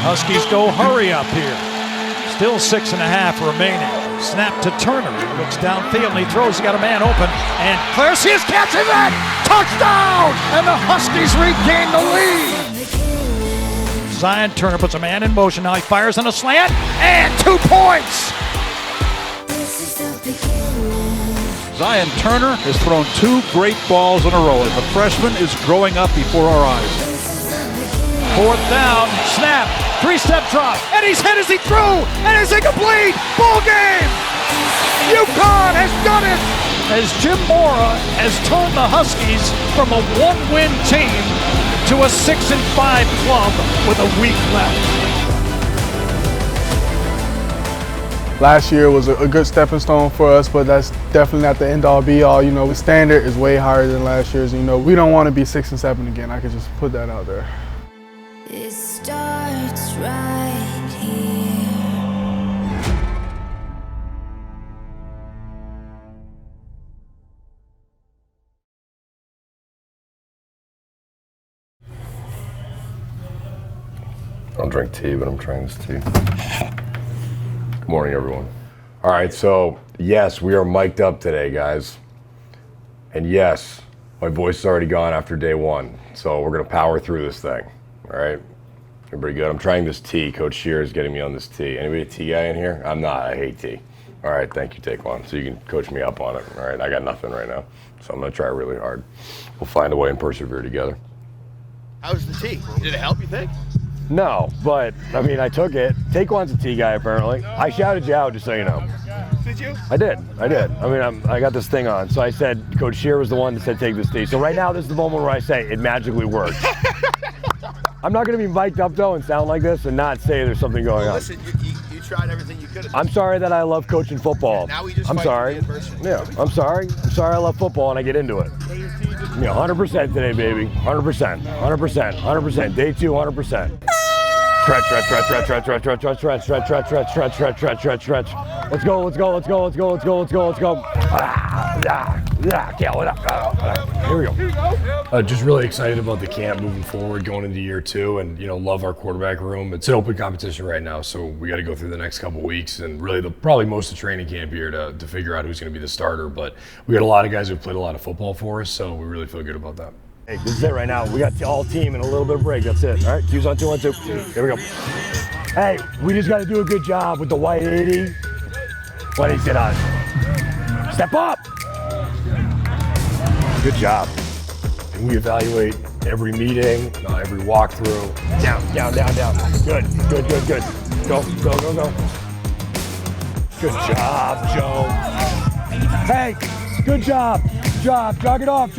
Huskies go hurry up here. Still 6.5 remaining. Snap to Turner. He looks downfield and he throws. He got a man open. And Clarcius catches it! Touchdown! And the Huskies regain the lead. Zion Turner puts a man in motion. Now he fires on a slant. And 2 points! Zion Turner has thrown 2 great balls in a row. The freshman is growing up before our eyes. 4th down, snap, 3-step drop, and he's hit as he threw, and it's incomplete. Ball game! UConn has done it! As Jim Mora has turned the Huskies from a 1-win team to a 6-5 club with a week left. Last year was a good stepping stone for us, but that's definitely not the end-all be-all. You know, the standard is way higher than last year's. You know, we don't want to be 6-7 again. I could just put that out there. It starts right here. I don't drink tea, but I'm trying this tea. Good morning, everyone. All right, so yes, we are mic'd up today, guys. And yes, my voice is already gone after day 1, so we're gonna power through this thing. All right, everybody good? I'm trying this tea. Coach Shear is getting me on this tea. Anybody a tea guy in here? I'm not, I hate tea. All right, thank you, take one. So you can coach me up on it. All right, I got nothing right now, so I'm gonna try really hard. We'll find a way and persevere together. How was the tea? Did it help, you think? No, but I mean, I took it. Taquan's a tea guy, apparently. I shouted you out, just so you know. Did you? I did. I mean, I got this thing on. So I said, Coach Shear was the one that said take this tea. So right now, this is the moment where I say it magically worked. I'm not going to be mic'd up, though, and sound like this and not say there's something going on. Listen, you tried everything you could have. I'm sorry that I love coaching football. Now we just I'm fight sorry. through the adversity. Yeah, I'm sorry. I'm sorry I love football and I get into it. Yeah, 100% today, baby. 100%. 100%. 100%. Day 2, 100%. Stretch. Let's go. Here we go. Just really excited about the camp moving forward, going into year 2, and love our quarterback room. It's an open competition right now, so we got to go through the next couple weeks and really probably most of training camp here to figure out who's going to be the starter. But we got a lot of guys who've played a lot of football for us, so we really feel good about that. Hey, this is it right now. We got all team and a little bit of break. That's it. All right, cues on 2, 1, 2. Here we go. Hey, we just got to do a good job with the white 80. What is it on? Step up. Good job. And we evaluate every meeting, every walkthrough. Down. Good. Go. Good job, Joe. Hey, good job. Jog it off.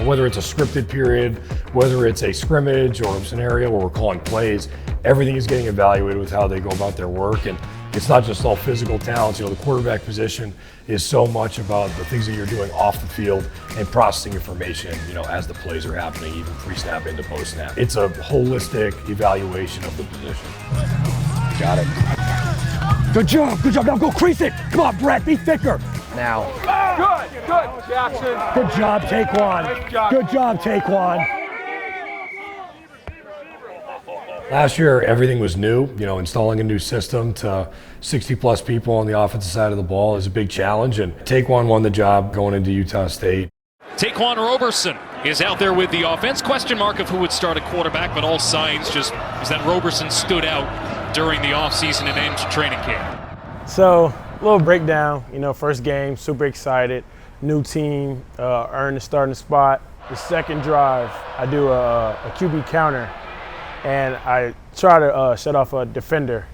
Whether it's a scripted period, whether it's a scrimmage or a scenario where we're calling plays, everything is getting evaluated with how they go about their work. And it's not just all physical talents. The quarterback position is so much about the things that you're doing off the field and processing information, as the plays are happening, even pre-snap into post-snap. It's a holistic evaluation of the position. Got it. Good job. Now go crease it. Come on, Brett, be thicker. Now. Good, Jackson. Good job, Taquan. Good job, Taquan. Last year, everything was new. Installing a new system to 60-plus people on the offensive side of the ball is a big challenge, and Taquan won the job going into Utah State. Taquan Roberson is out there with the offense. Question mark of who would start at quarterback, but all signs just is that Roberson stood out during the offseason and into training camp. So, a little breakdown, first game, super excited. New team, earned the starting spot. The second drive, I do a QB counter, and I try to shut off a defender,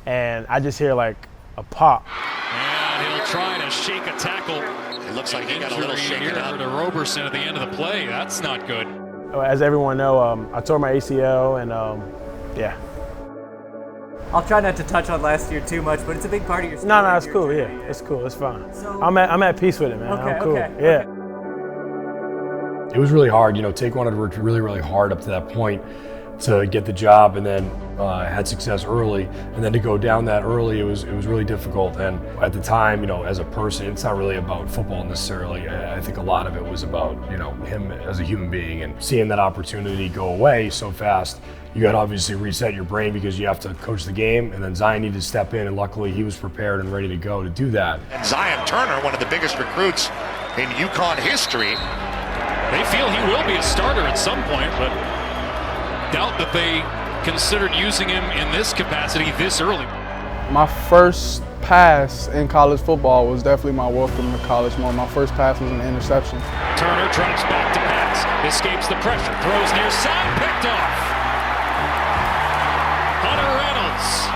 and I just hear like a pop. And he'll try to shake a tackle. It looks like he got a little shaken up to Roberson at the end of the play. That's not good. As everyone know, I tore my ACL, and yeah. I'll try not to touch on last year too much, but it's a big part of your story. No, it's cool. Yeah, it's cool. It's fine. So, I'm at peace with it, man. Okay, I'm cool. okay. Yeah. It was really hard. Taquan had worked really, really hard up to that point. to get the job, and then had success early, and then to go down that early, it was really difficult. And at the time, as a person, it's not really about football necessarily. I think a lot of it was about him as a human being, and seeing that opportunity go away so fast. You got to obviously reset your brain because you have to coach the game, and then Zion needed to step in, and luckily he was prepared and ready to go to do that. And Zion Turner, one of the biggest recruits in UConn history. They feel he will be a starter at some point, but doubt that they considered using him in this capacity this early. My first pass in college football was definitely my welcome to college moment. My first pass was an interception. Turner drops back to pass, escapes the pressure, throws near side, picked off. Hunter Reynolds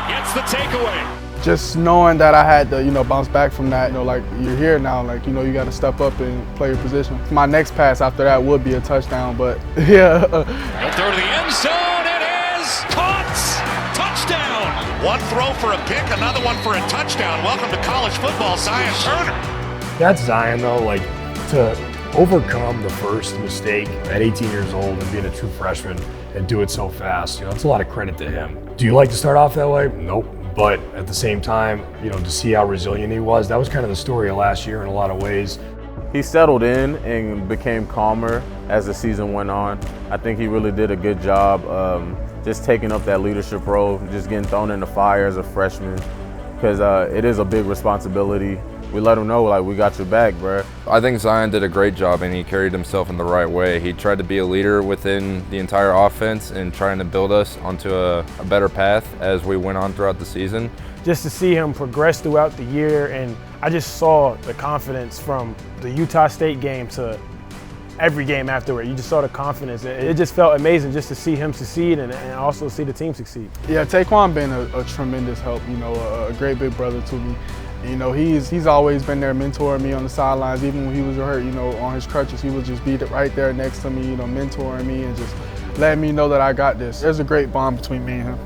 gets the takeaway. Just knowing that I had to, bounce back from that, like you're here now, like, you got to step up and play your position. My next pass after that would be a touchdown, but yeah. He'll throw to the end zone, it is caught! Touchdown! One throw for a pick, another one for a touchdown. Welcome to college football, Zion Turner. That's Zion though, like to overcome the first mistake at 18 years old and being a true freshman and do it so fast, it's a lot of credit to him. Do you like to start off that way? Nope. But at the same time, to see how resilient he was, that was kind of the story of last year in a lot of ways. He settled in and became calmer as the season went on. I think he really did a good job just taking up that leadership role, just getting thrown in the fire as a freshman, because it is a big responsibility. We let him know, like, we got your back, bro. I think Zion did a great job, and he carried himself in the right way. He tried to be a leader within the entire offense and trying to build us onto a better path as we went on throughout the season. Just to see him progress throughout the year, and I just saw the confidence from the Utah State game to every game afterward. You just saw the confidence. It just felt amazing just to see him succeed and also see the team succeed. Yeah, Taekwon been a tremendous help, a great big brother to me. He's always been there mentoring me on the sidelines, even when he was hurt, on his crutches. He would just be right there next to me, mentoring me and just letting me know that I got this. There's a great bond between me and him.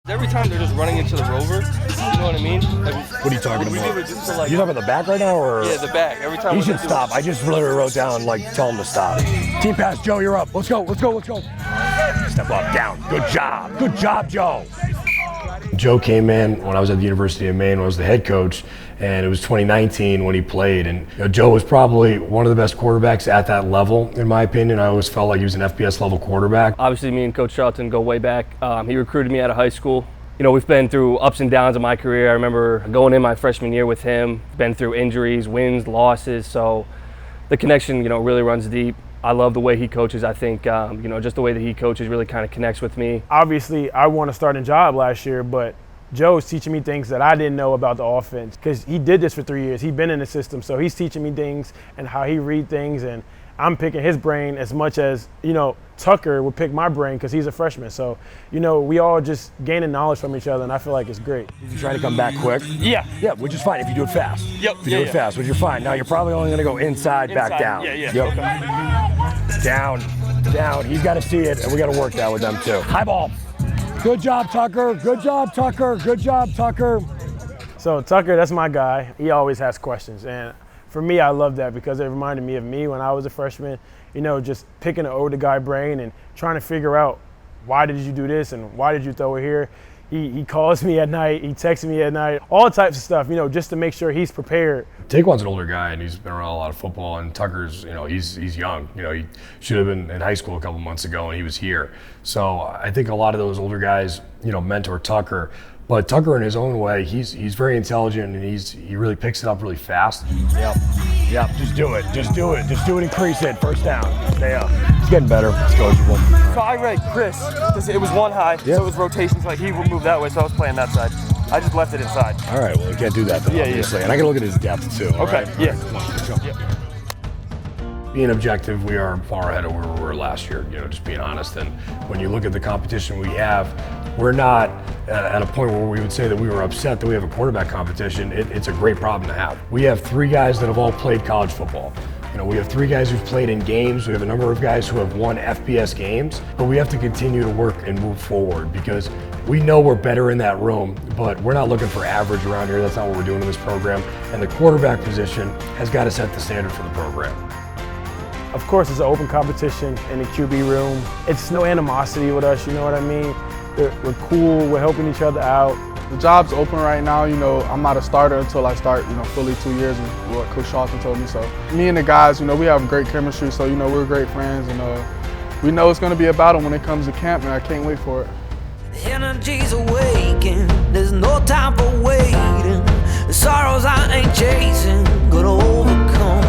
Every time they're just running into the rover, you know what I mean? Like, what are you talking about? You talking about the back right now, or? Yeah, the back. Every time he should stop. I just literally wrote down, tell him to stop. Team pass, Joe, you're up. Let's go. Step up, down. Good job, Joe. Joe came in when I was at the University of Maine, when I was the head coach, and it was 2019 when he played. And Joe was probably one of the best quarterbacks at that level, in my opinion. I always felt like he was an FBS level quarterback. Obviously, me and Coach Charlton go way back. He recruited me out of high school. We've been through ups and downs in my career. I remember going in my freshman year with him, been through injuries, wins, losses. So the connection, really runs deep. I love the way he coaches. I think, just the way that he coaches really kind of connects with me. Obviously, I won a starting job last year, but Joe's teaching me things that I didn't know about the offense because he did this for 3 years. He's been in the system, so he's teaching me things and how he read things, and I'm picking his brain as much as, Tucker would pick my brain because he's a freshman. So, we all just gaining knowledge from each other, and I feel like it's great. You trying to come back quick? Yeah. Yeah, which is fine if you do it fast. Yep. If you do it fast, which you're fine. Now you're probably only going to go inside, back down. Yeah. Yep. Okay. Down. He's got to see it, and we got to work that with them too. High ball. Good job, Tucker. So Tucker, that's my guy. He always has questions, and for me, I love that because it reminded me of me when I was a freshman, just picking an older guy brain and trying to figure out why did you do this and why did you throw it here. He calls me at night, he texts me at night, all types of stuff, just to make sure he's prepared. Taekwon's an older guy and he's been around a lot of football, and Tucker's, he's young. He should have been in high school a couple months ago and he was here. So I think a lot of those older guys, mentor Tucker. But Tucker, in his own way, he's very intelligent and he really picks it up really fast. Yep. Just do it. Increase it. First down. Stay up. It's getting better. It's coachable. So I read Chris, because it was one high, so it was rotations, like he would move that way, so I was playing that side. I just left it inside. All right, well, you can't do that though, obviously. Yeah. And I can look at his depth too. Okay, right? yeah. Come on, let's go. Being objective, we are far ahead of where we were last year, just being honest. And when you look at the competition we have, we're not at a point where we would say that we were upset that we have a quarterback competition. It's a great problem to have. We have 3 guys that have all played college football. You know, we have 3 guys who've played in games. We have a number of guys who have won FBS games, but we have to continue to work and move forward because we know we're better in that room, but we're not looking for average around here. That's not what we're doing in this program. And the quarterback position has got to set the standard for the program. Of course, it's an open competition in the QB room. It's no animosity with us, you know what I mean? We're cool, we're helping each other out. The job's open right now. You know, I'm not a starter until I start, you know, fully 2 years, is what Coach Charlton told me. So me and the guys, you know, we have great chemistry. So, you know, we're great friends, and we know it's going to be a battle when it comes to camp, and I can't wait for it. The energy's awakened, there's no time for waiting. The sorrows I ain't chasing, gonna overcome.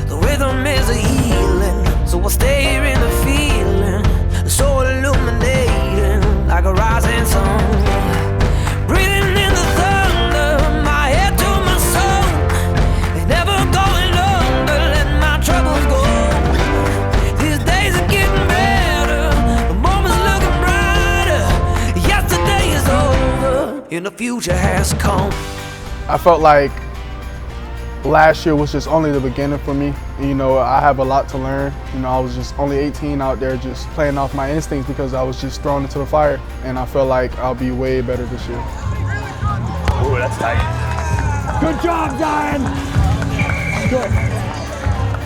The rhythm is a healing, so I'll stay here in the feeling. So illuminating, like a rising sun. Breathing in the thunder, my head to my soul. And never going under, let my troubles go. These days are getting better, the moment's looking brighter. Yesterday is over, and the future has come. I felt like last year was just only the beginning for me. You know, I have a lot to learn. You know, I was just only 18 out there just playing off my instincts because I was just thrown into the fire. And I feel like I'll be way better this year. Ooh, that's tight. Good job, Zion. Good.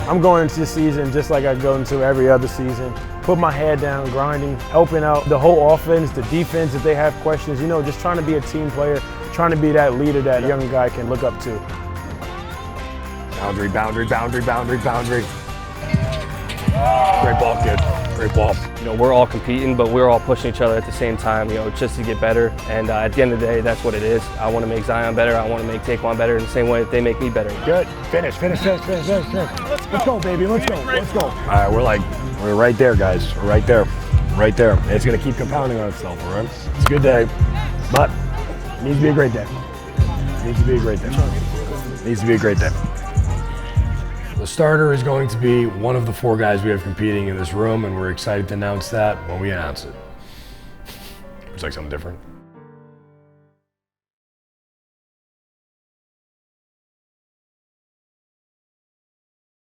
I'm going into this season just like I go into every other season. Put my head down, grinding, helping out the whole offense, the defense if they have questions. You know, just trying to be a team player, trying to be that leader that young guy can look up to. Boundary, boundary, boundary, boundary, boundary. Great ball, kid. Great ball. You know, we're all competing, but we're all pushing each other at the same time, you know, just to get better. And at the end of the day, that's what it is. I want to make Zion better. I want to make Taekwon better in the same way that they make me better. Good. Finish, finish, finish, finish, finish, finish. Let's go, baby. Let's go. Let's go. All right, we're right there, guys. We're right there. Right there. It's going to keep compounding on itself, all right? It's a good day, but it needs to be a great day. It needs to be a great day. It needs to be a great day. The starter is going to be one of the 4 guys we have competing in this room, and we're excited to announce that when we announce it. Would you like something different?